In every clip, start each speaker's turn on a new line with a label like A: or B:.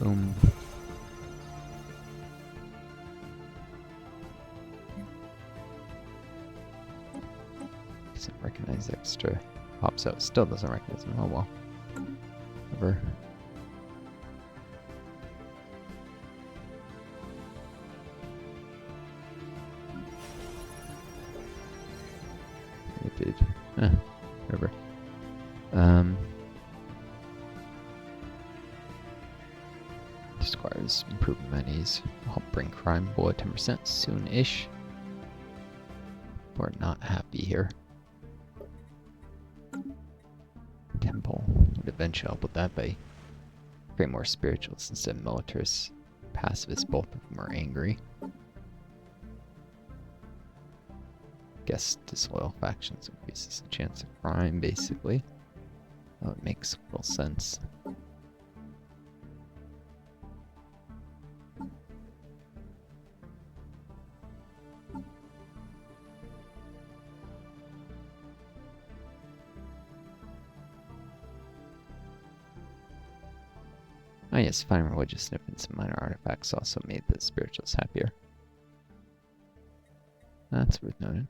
A: Boom. Doesn't recognize extra. Pops out. Still doesn't recognize him. Oh well. Whatever. It did. Whatever. Requires improved minis. Help bring crime below 10% soon-ish. We're not happy here. Temple would eventually help with that by creating more spiritualists instead of militarists. Pacifists, both of them are angry. Guess disloyal factions increases the chance of crime, basically. Oh, it makes little sense. Oh yes, finding religious snippets and minor artifacts also made the spiritualists happier. That's worth noting.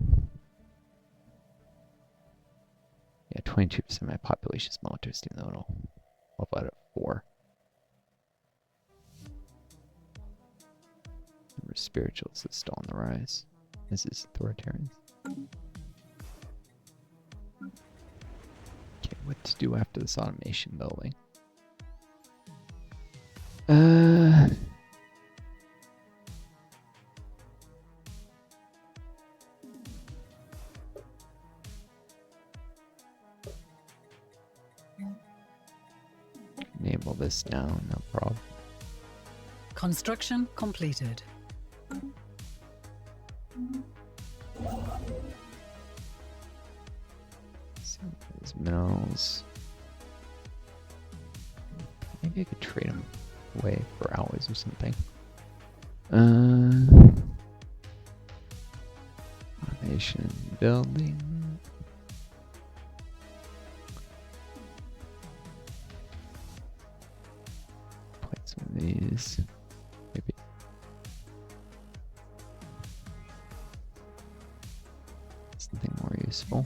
A: Yeah, 22% of my population is militarist, even though it'll 12 out of 4. Number of spiritualists is still on the rise. This is authoritarians. Okay, what to do after this automation building? Enable this now, no problem.
B: Construction completed.
A: So these minerals. Maybe I could trade them away for alloys or something. Automation building. Put some of these. Maybe. Something more useful.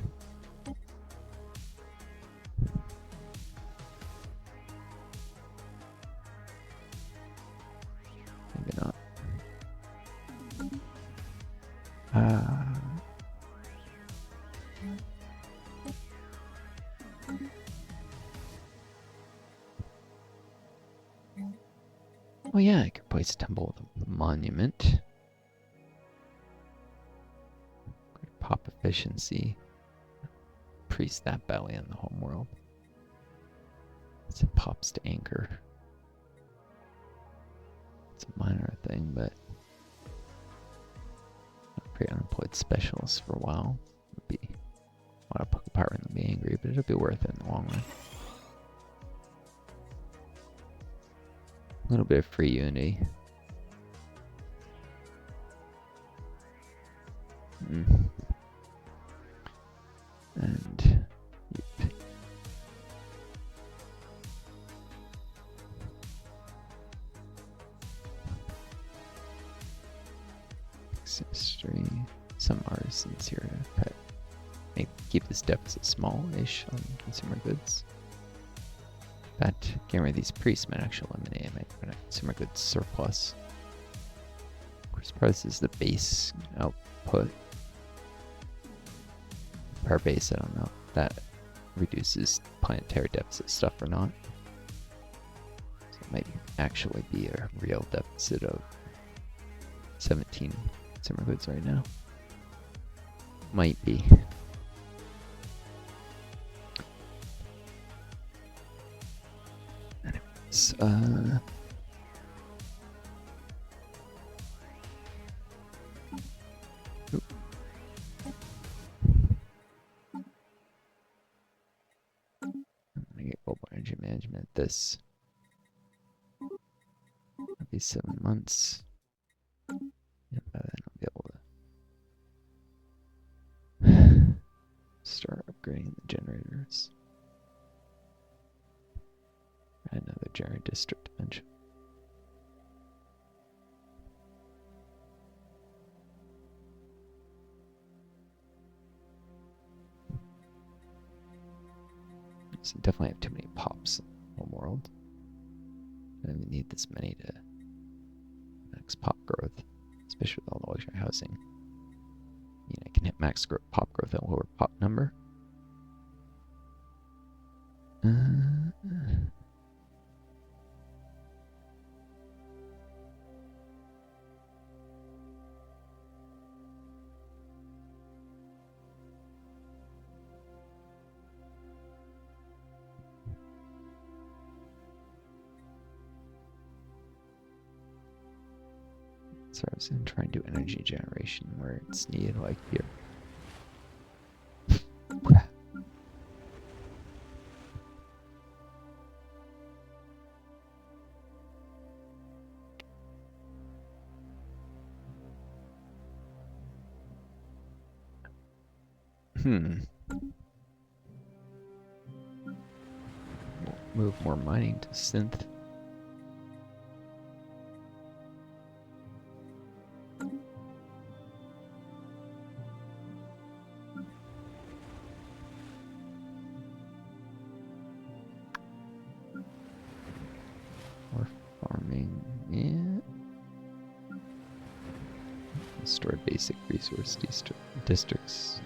A: Maybe not. Oh yeah, I could place a temple with a monument. Pop efficiency. Increase that belly on the home world. It pops to anchor. It's a minor thing, but I'll create unemployed specialists for a while. It'll be a lot of poker power and they'll be angry, but it'll be worth it in the long run. A little bit of free unity. And history. Some artisans here to pet. Keep this deficit small-ish on consumer goods. That getting rid of these priests might actually eliminate my consumer goods surplus. Of course, price is the base output. Per base, I don't know if that reduces planetary deficit stuff or not. So it might actually be a real deficit of 17 consumer goods right now. Might be. Anyways, management this. It'll be 7 months. And by then I'll be able to start upgrading the generators. Add another generator district eventually. So definitely have too many pops in the whole world. I don't even need this many to max pop growth, especially with all the luxury housing. I can hit max pop growth at a lower pop number. So I was going to try and do energy generation where it's needed, like here. Move more mining to synth. More farming, yeah. Store basic resource districts,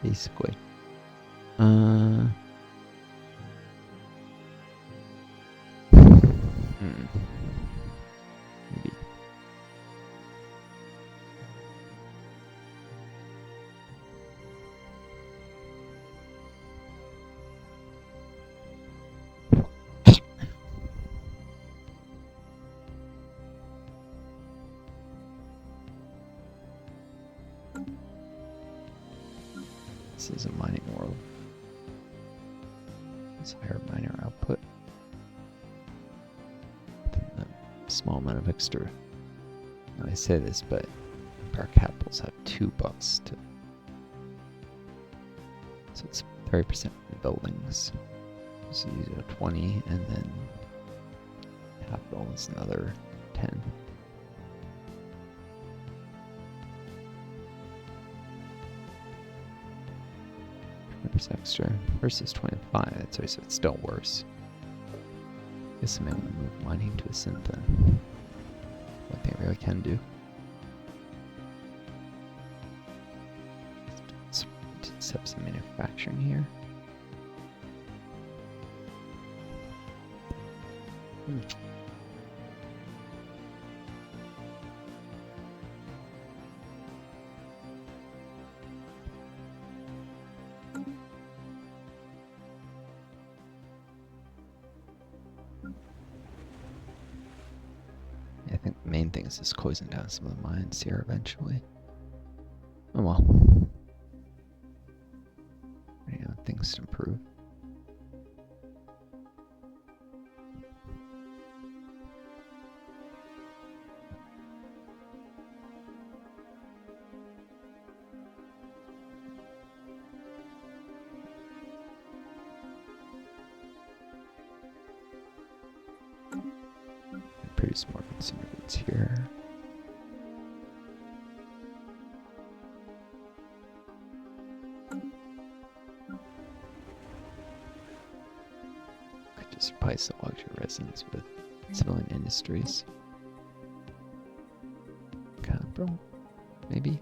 A: basically. Maybe. This is a mining world. It's higher miner output. Small amount of extra. Now I say this, but our capitals have $2 to. So it's 30% of the buildings. So use a 20, and then capital is another 10. Extra versus 25. So it's still worse. Guess I may want to move mining to a synth then. One thing I really can do. Let's set some manufacturing here. I think the main thing is just closing down some of the mines here eventually. Oh well. Things to improve. Produce more consumer goods here. Could just replace the luxury residents with civilian industries. Capital, maybe.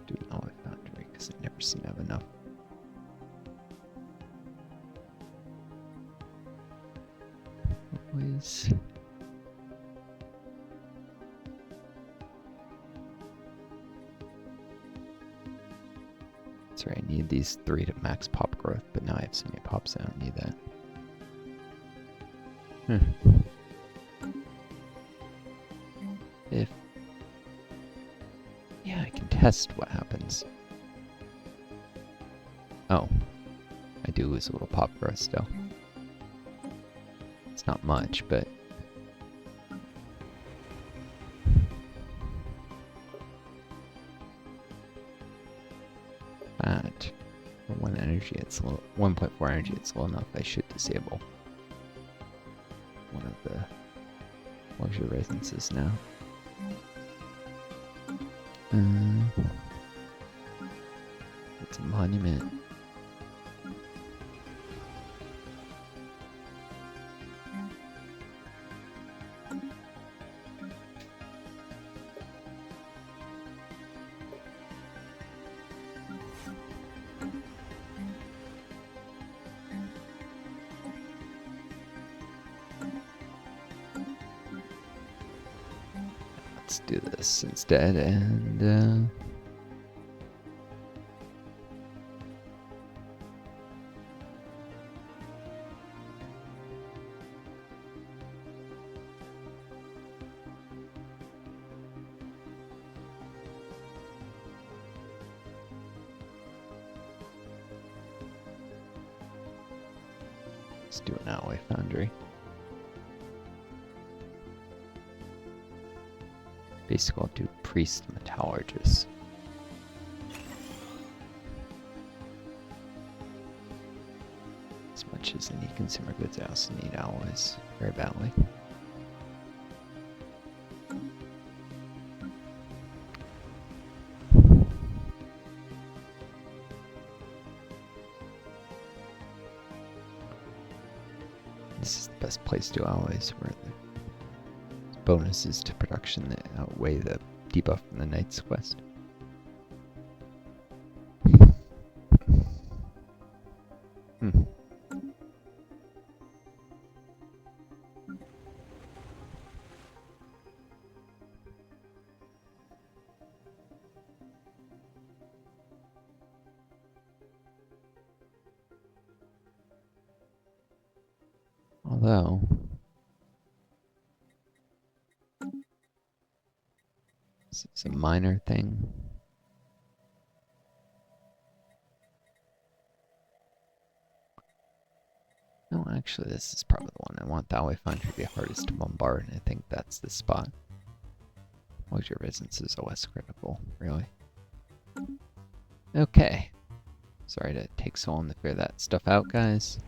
A: Do an alloy foundry because I never seem to have enough. Always. That's right, I need these 3 to max pop growth, but now I have so many pops I don't need that. If... yeah, I can test what happens. Oh. I do lose a little pop growth still. It's not much, but... But for 1 energy, it's a little... 1.4 energy, it's low enough. I should disable one of the luxury residences now. It's a monument. let's do this instead, and let's do an alloy foundry. Basically, I'll do priest metallurgist. As much as I need consumer goods, I also need alloys very badly. This is the best place to do alloys, where the bonuses to production that outweigh the debuff from the Knight's Quest. Although this is a minor thing. No, actually, this is probably the one I want. That way, foundry to be hardest to bombard, and I think that's the spot. What's your resistance is OS critical, really? Okay. Sorry to take so long to figure that stuff out, guys.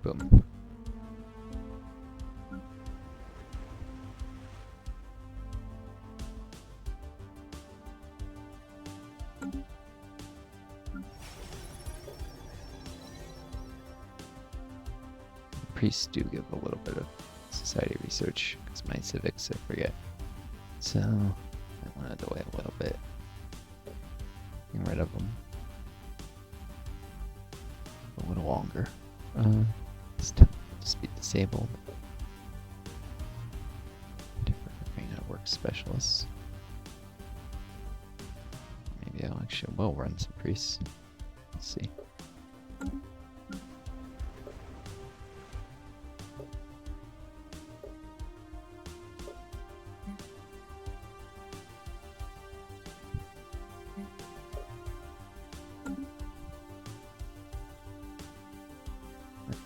A: Boom. Priests do give a little bit of society research, because my civics I forget. So I wanted to wait a little bit. Getting rid of them. A little longer. Just be disabled. Different network specialists. Maybe I'll actually run some priests. Let's see.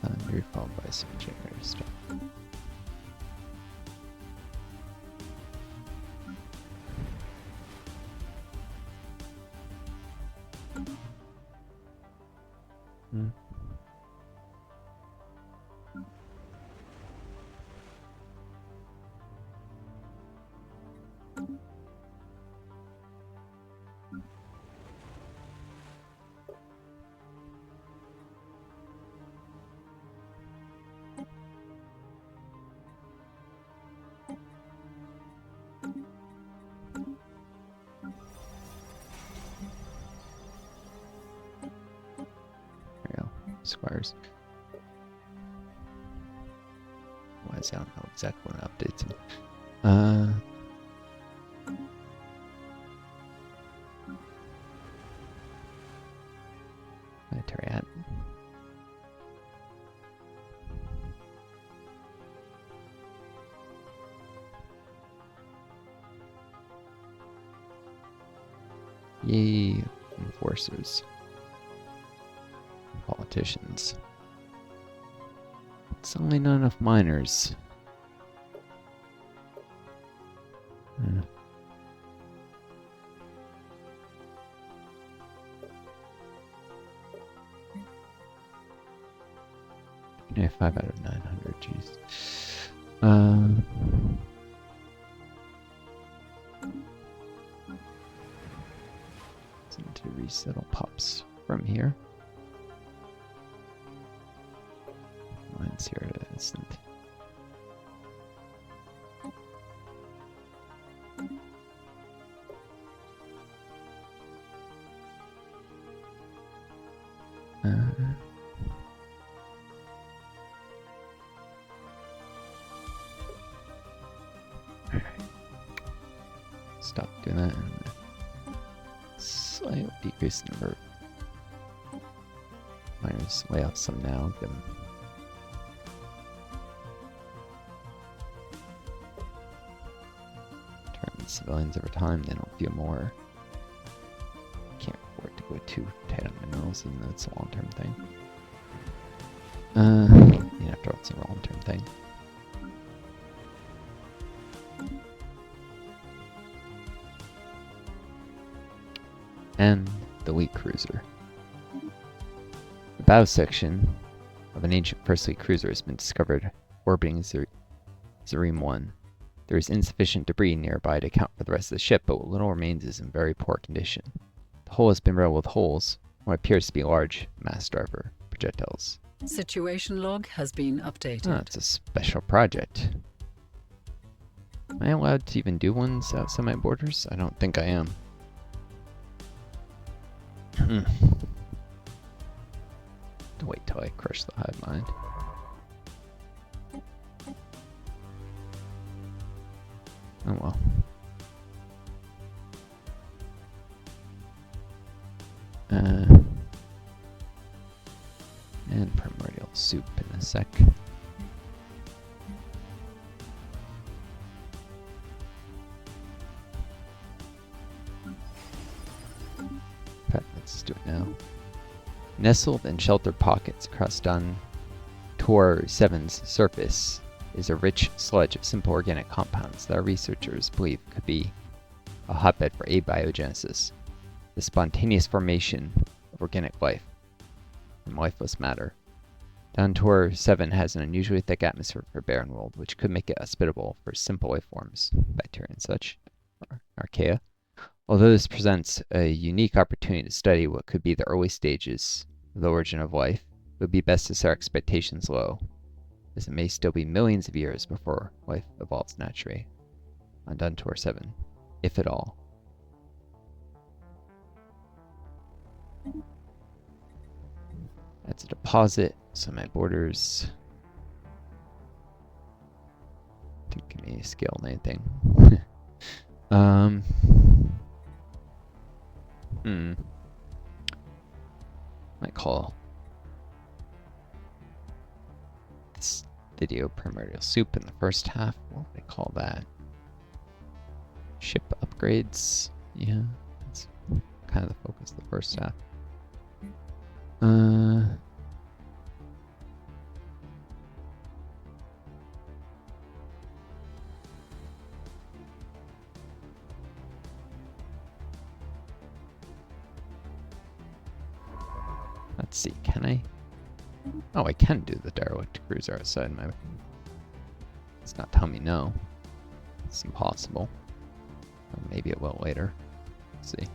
A: Foundry followed by some generator stuff. Squires. Otherwise, I don't know exactly when it updates them. Planetary at. Yay, enforcers. Politicians. It's only not enough miners. Yeah, 5 out of 900, jeez. To resettle pops from here. Mine's here at instant. doing that. Slightly decrease the number of miners. Lay off some now. Give them turn civilians over time. They don't feel more. Can't afford to go too tight on minerals, even though it's a long-term thing. Yeah, after all, it's a long-term thing. And the weak cruiser. The bow section of an ancient First Fleet cruiser has been discovered orbiting Zarem 1. There is insufficient debris nearby to account for the rest of the ship, but what little remains is in very poor condition. The hull has been riddled with holes, what appears to be large mass driver projectiles.
B: Situation log has been updated.
A: Oh, it's a special project. Am I allowed to even do ones outside my borders? I don't think I am. To wait till I crush the hive mind. Oh well. And primordial soup in a sec. Let's do it now. Nestled in sheltered pockets across Tor 7's surface is a rich sludge of simple organic compounds that our researchers believe could be a hotbed for abiogenesis, the spontaneous formation of organic life from lifeless matter. Tor 7 has an unusually thick atmosphere for a barren world, which could make it hospitable for simple life forms, bacteria and such, or archaea. Although this presents a unique opportunity to study what could be the early stages of the origin of life, it would be best to set our expectations low, as it may still be millions of years before life evolves naturally on Tor 7, if at all. That's a deposit, so my borders didn't give me any scale on anything. Might call this video Primordial Soup in the first half. What would I call that? Ship upgrades? Yeah, that's kind of the focus of the first half. Let's see, can I? Oh, I can do the derelict cruiser outside my... It's not telling me no. It's impossible. Or maybe it will later. Let's see.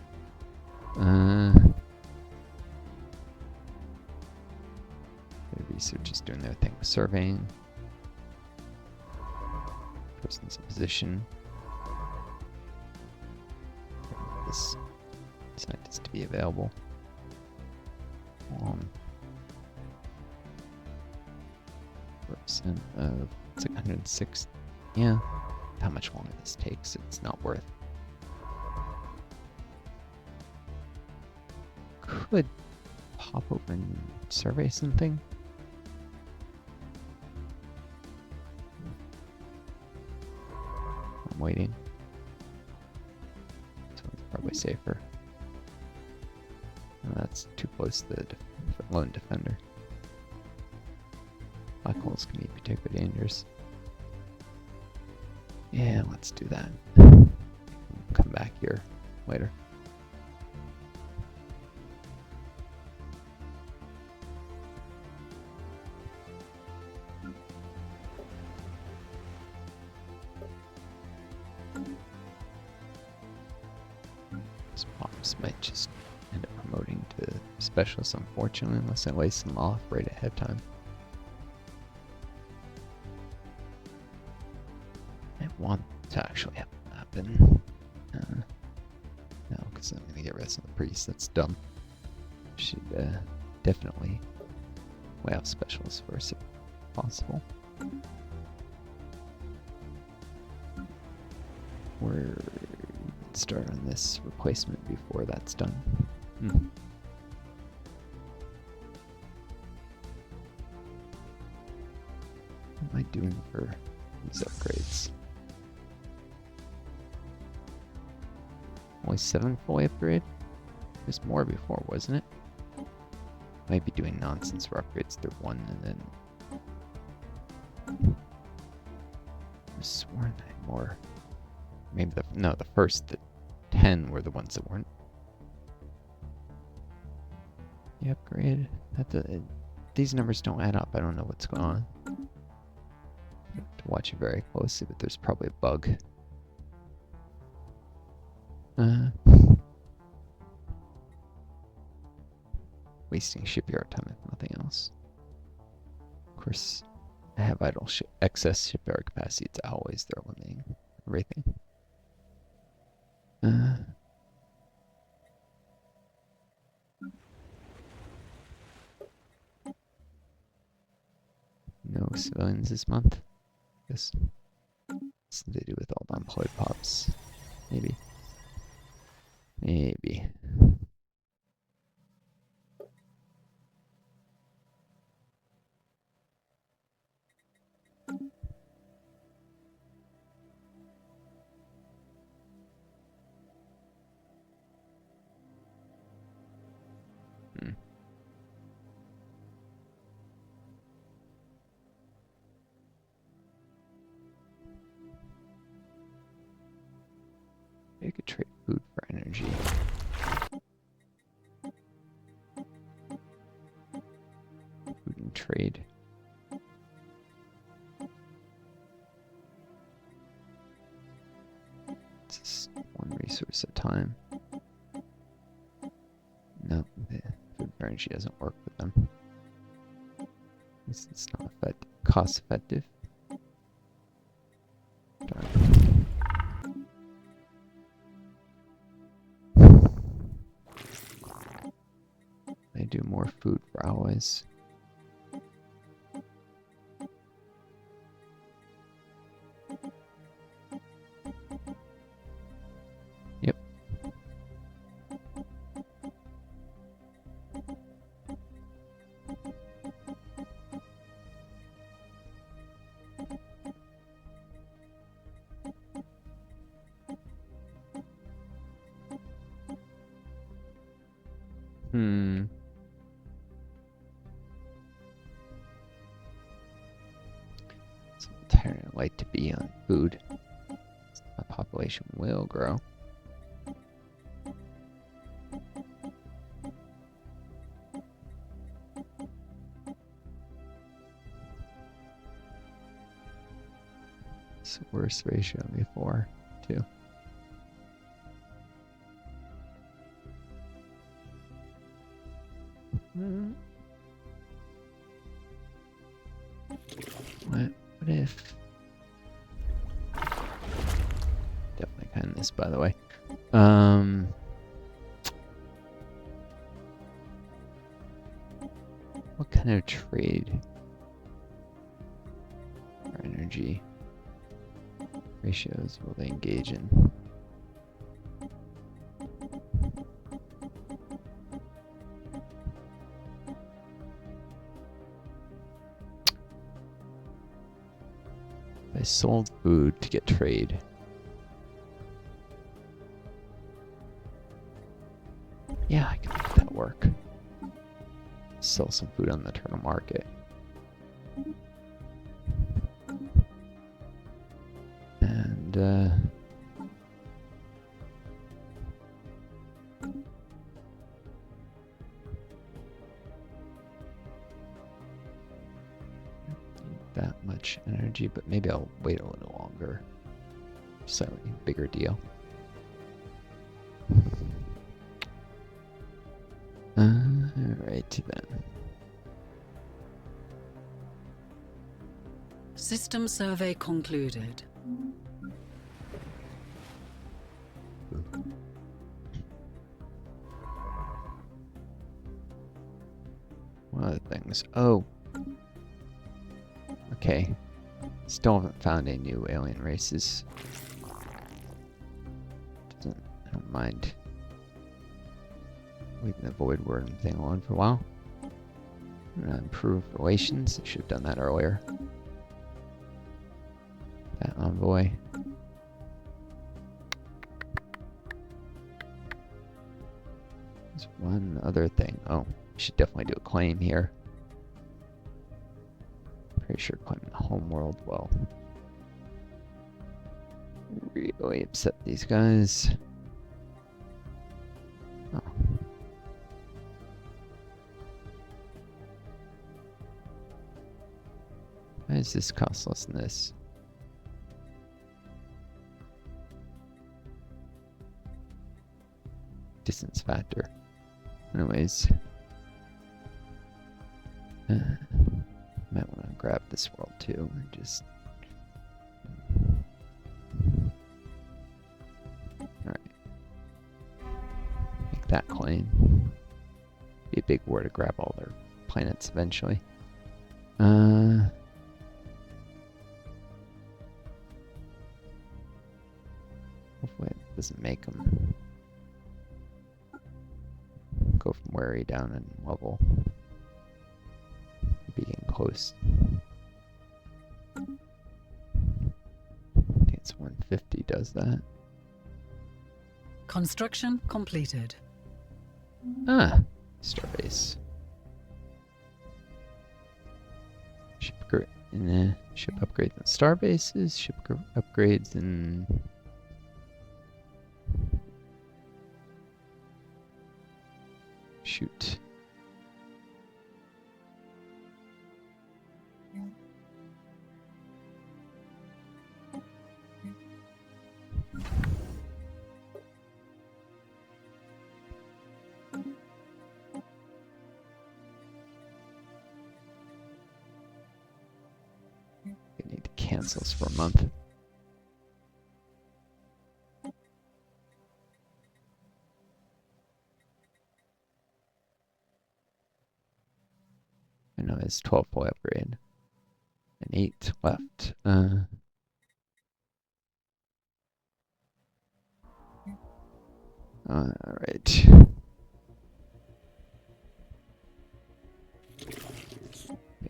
A: The research is doing their thing with surveying. Person's in position. This scientist to be available. 4% of 606. Yeah, how much longer this takes, it's not worth. Could pop over and survey something. I'm waiting. This one's probably safer. Oh, that's too close to the lone defender. Black holes can be particularly dangerous. Yeah, let's do that. Come back here later. This box might just end up promoting to specialist, unfortunately, unless I waste them off right ahead of time. I want to actually have that happen. No, because I'm going to get rid of some of the priests. That's dumb. Should definitely weigh out specialists first if possible. Where Northstar on this replacement before that's done. What am I doing for these upgrades? Only 7 fully upgrade? There's more before, wasn't it? Might be doing nonsense for upgrades through 1 and then... I sworn I had more. Maybe the first 10 were the ones that weren't. The upgrade. These numbers don't add up. I don't know what's going on. I have to watch it very closely, but there's probably a bug. Wasting shipyard time if nothing else. Of course, I have idle excess shipyard capacity. It's always they're limiting everything. No civilians this month. Guess something to do with all the employed pops. Maybe. Maybe. I could trade food for energy. Food and trade. It's just one resource at a time. No, the food for energy doesn't work with them. At least it's not cost effective. Darn. They do more food for alloys. Yep. So tired I'd like to be on food. My population will grow. It's the worst ratio before, too. What if... Definitely kind of this, by the way. What kind of trade for energy ratios will they engage in? I sold food to get trade. Yeah, I can make that work. Sell some food on the eternal market. And that much energy, but maybe I'll wait a little longer. Slightly bigger deal. Alright then.
B: System survey concluded.
A: One of the things. Oh. Okay. Still haven't found any new alien races. Doesn't mind leaving the void word thing alone for a while. I'm gonna improve relations. I should have done that earlier. That envoy. There's one other thing. Oh, we should definitely do a claim here. Pretty sure claiming the homeworld will really upset these guys. Oh. Why does this cost less than this? Distance factor. Anyways. Might want to grab this world too and just... Alright. Make that claim. Be a big war to grab all their planets eventually. Hopefully it doesn't make them go from wary down in level. Being close. I think it's 150 does that.
B: Construction completed.
A: Ah, starbase. Ship upgrades and starbases. Ship upgrades and shoot. I need to cancel this for a month. I know it's 12 full upgrade. And 8 left. Alright.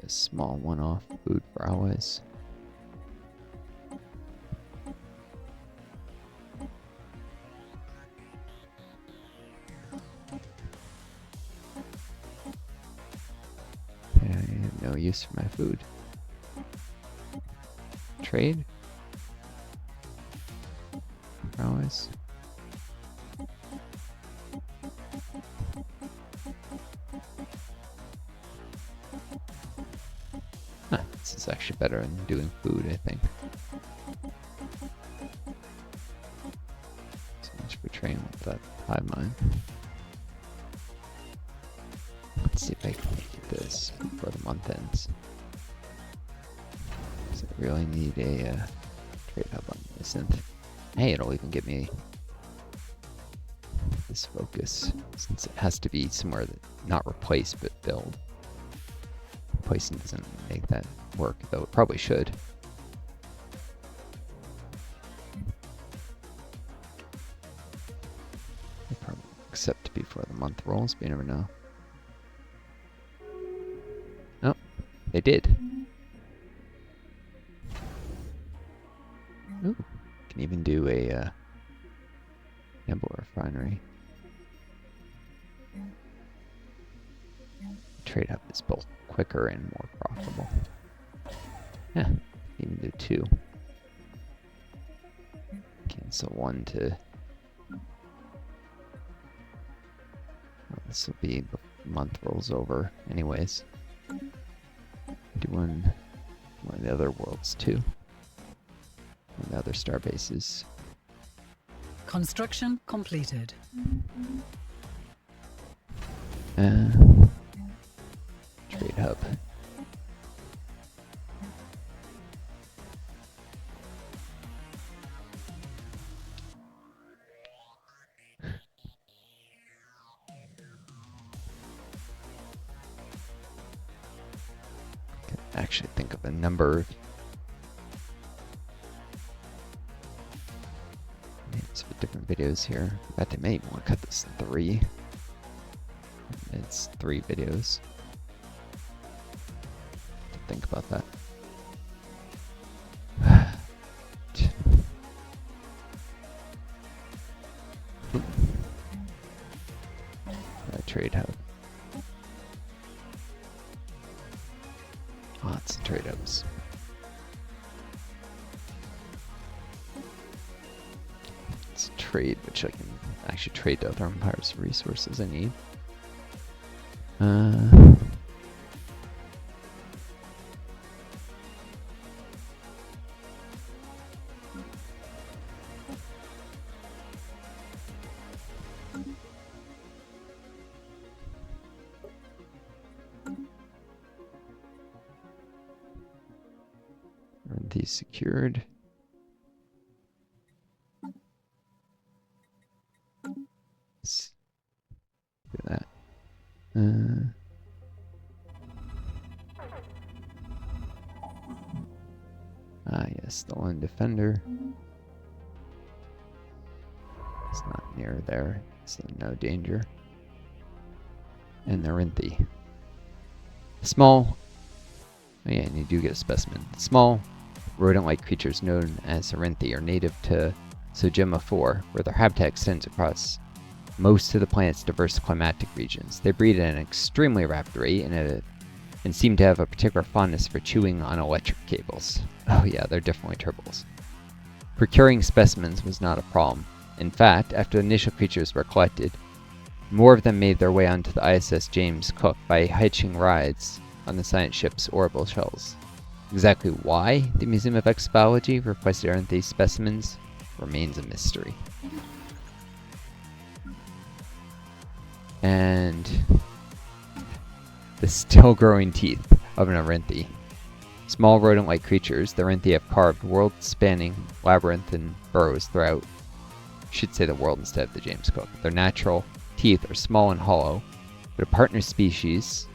A: A small one-off food for always. I have no use for my food. Trade? Always. Huh, this is actually better than doing food, I think. So much for training with that hive mind. Let's see if I can get this before the month ends. Does it really need a trade hub on the synth? Hey, it'll even give me this focus, since it has to be somewhere that not replace but build. Replacing doesn't make that work, though it probably should. They'll probably accept before the month rolls, but you never know. Oh, they did. Ooh, can even do a Nebula refinery. Trade up is both quicker and more profitable. Yeah, even do 2. Cancel 1 to... Well, this will be the month rolls over anyways. Do one of the other worlds too. One of the other star bases.
B: Construction completed.
A: Trade hub. Can actually think of a number. Names of different videos here. Bet they may want to cut this to 3. It's 3 videos. Think about that. Trade hub. Lots of trade hubs. It's trade, which I can actually trade to other empires resources I need. These secured. Let's do that. Yes, the lone defender. It's not near there, so no danger. And they're in the small. Oh yeah, and you do get a specimen. Small rodent-like creatures known as Arinthi are native to Sojima 4, where their habitat extends across most of the planet's diverse climatic regions. They breed at an extremely rapid rate and seem to have a particular fondness for chewing on electric cables. Oh yeah, they're definitely turbos. Procuring specimens was not a problem. In fact, after the initial creatures were collected, more of them made their way onto the ISS James Cook by hitching rides on the science ship's orbital shuttles. Exactly why the Museum of Exobiology requested Arinthi specimens remains a mystery. And the still growing teeth of an Arinthi. Small rodent-like creatures, the Arinthi have carved world-spanning labyrinthine burrows throughout, should say the world instead of the James Cook. Their natural teeth are small and hollow, but a partner species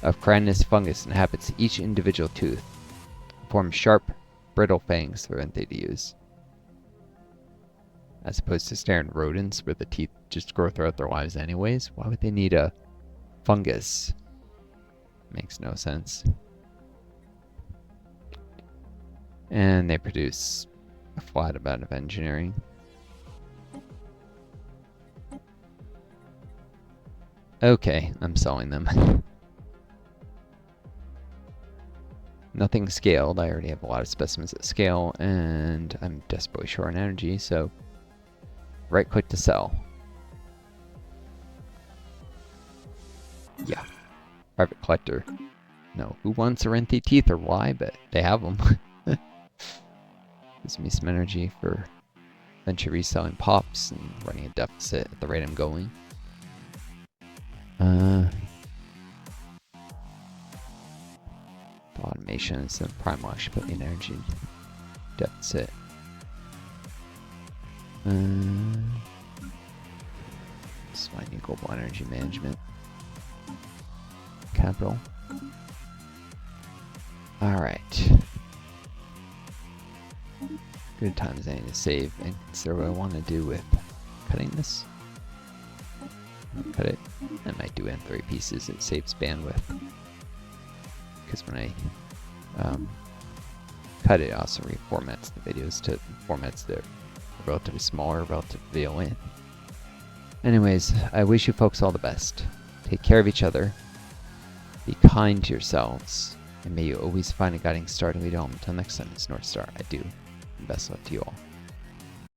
A: of chitinous fungus inhabits each individual tooth, form sharp, brittle fangs for Arinthi to use. As opposed to standard rodents where the teeth just grow throughout their lives anyways, why would they need a fungus? Makes no sense. And they produce a flat amount of engineering. Okay, I'm selling them. Nothing scaled. I already have a lot of specimens at scale, and I'm desperately short on energy, so right click to sell. Yeah. Private collector. No, who wants Arinthi teeth or why, but they have them. Gives me some energy for eventually reselling pops and running a deficit at the rate I'm going. The automation instead of Primordial should put me in energy deficit. This is why I need global energy management. Capital. Alright. Good times I need to save and consider what I want to do with cutting this. Cut it. I might do it in 3 pieces. It saves bandwidth. Because when I cut it, it also reformats the videos to formats that are relatively smaller relative to the VLAN. Anyways, I wish you folks all the best. Take care of each other. Be kind to yourselves. And may you always find a guiding star to lead home. Until next time, it's Northstar. I do. And best luck to you all.